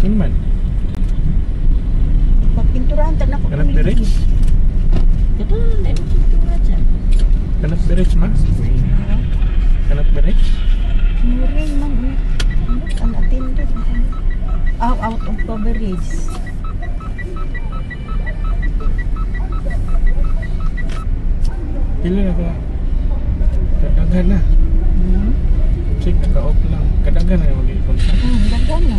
Sino man? Pagpinturahan ta na ko. Kanap direct? Ito na lang yung pintura dyan. Kanap direct mas? Kanap direct? Muring man. Ang attended. Out of coverage. Pili na ka. Kadaghan na. Check naka-off lang. Kadaghan na yung mag-iikon sa. Daghan na.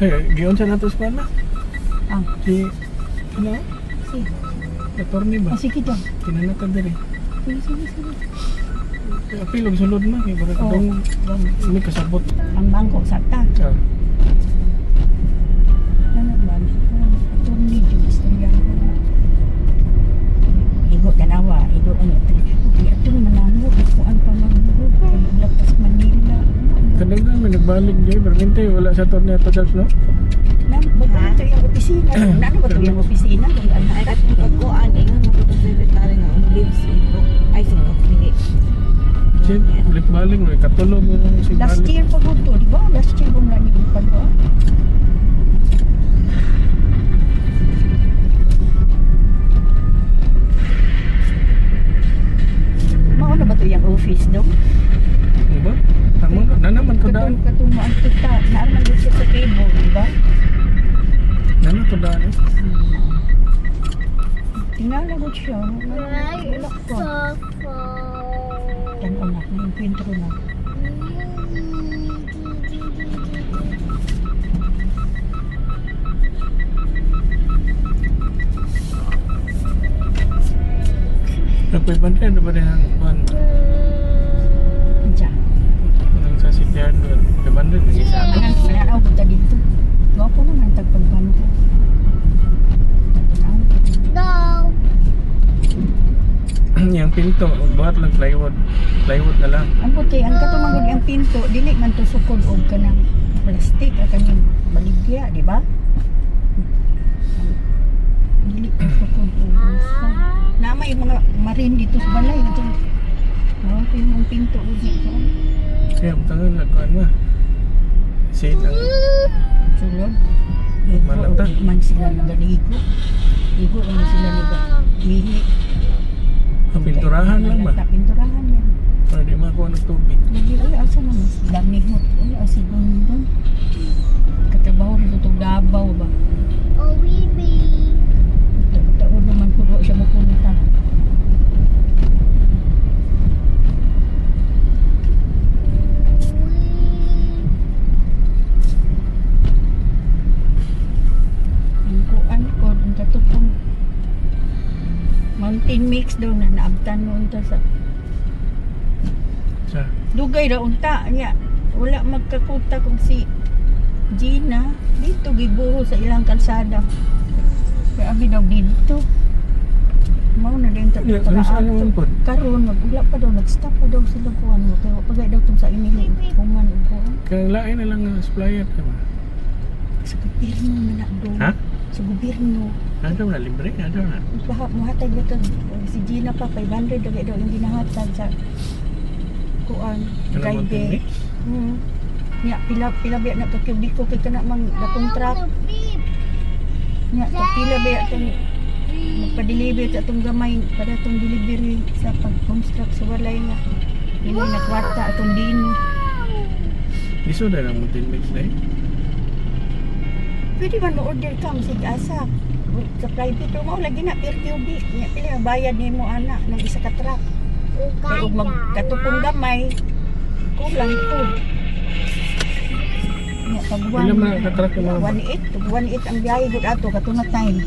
Hey, giyon sa nato sa na? Si, ano? Si. Attorney ba? Sige daw. Kinanakad diri. Sige. Apilog sulod man kay para kadong may kasabot. Ang bangko sakta. Ah. Ano ba? Attorney Jules yan. Igo tanawa, igo ano ito. Ito manango, kuan pa man lapas Manila. Kadaghan may nagbalik di, bermente wala sa attorney ato jobs no? Nan ba ito yung opisina? Ano ba ito yung opisina? Kung ano Ay, at yung pagkuhan, eh, nga napag-secretary nga, ang lives in book. Ay, sige, hindi. Si balik may katulog yung si last balik. year pa ko to, di ba? Last year kung lang yung pagkuhan. Mauna ba ito yung office daw? Diba? Tama na naman ko daan. Katungo ang kita. Naaman doon siya sa cable, di ba? Nana ko daan eh. Tingnan ko siya. Wala ko. Yan anak, may impintro na. Nagpapantay na ba rin ang buwan? Diyan. Ang sasityan doon. Nagpapantay na isa ako. Mananaw ko ta dito. Gwapo naman tagpagpan ko. Yang pinto, buhat lang plywood. Plywood na lang. Ang puti, ang katumangod ang pinto, dili man to sukod og kanang plastic o kanang baligya, di ba? Dili to sukod og usa. Na may mga marin dito sa balay ito. Ito yung pinto og dito. Kaya tangan na kuan mo. Sin ang Sulod. Malata. Man sila nagaligo. Igo lang sila nagaligo. pinturahan lang ba? Pinturahan yan. Para di makuha ng tubig. Lagi ay asa na mas dami mo. Ay asigon doon. Katrabaho nito itong Davao ba? Oh, baby. Taon naman puno siya mapunta. Ang kuan ko, ang katupong mountain mix daw na naabtan mo unta sa dugay ra unta niya. Wala magkakuta kung si Gina dito gibuho sa ilang kalsada. Kaya abi daw dito. Mao na din tatlo karon magula pa daw nag-stop pa daw sila kuan mo kaya pagay daw tong sa Emily kuman ko. Kaya lain na lang ang supplier ka ba? Sa gobyerno man na daw. Ha? Sa gobyerno. Ano na libre? Ano na? Muhatag na to. Si Gina pa 500 daw yung ginahatag sa kuan drive. Nya pila biya na kakibiko kay kana mang da contract. Nya pila biya tong magpa-deliver sa atong gamay para atong delivery sa pag-construct sa walay nga. Hindi na kwarta atong dino. Iso na lang mountain mix na eh. Pwede man mo-order ka sa asa sa private pero mo lagi na per cubic. Nya pila bayad nimo ana ng isa ka truck. Kaya kung magkatupong gamay kulang ito. Ilan man ka-truck yung mga 1.8 ang biyahe gud ato katong na time.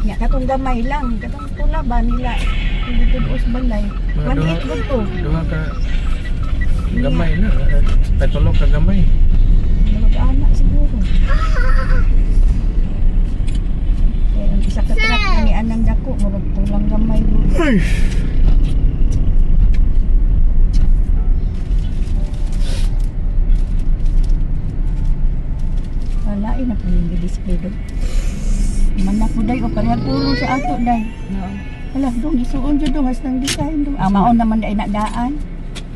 Nya katong gamay lang, katong pula ba nila dito sa balay. 1.8 gud to. Duha ka gamay na. Patulog ka gamay. Mag-anak siguro. Kaya ang isa ka truck ni anang dako murag tulang gamay gud. lain na po yung display do. Man na po day o parehang ulo sa ato day. No. Alah, dong isuon jud dong as nang design dong. Maon naman day na daan.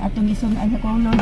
Atong isuon sa kolon.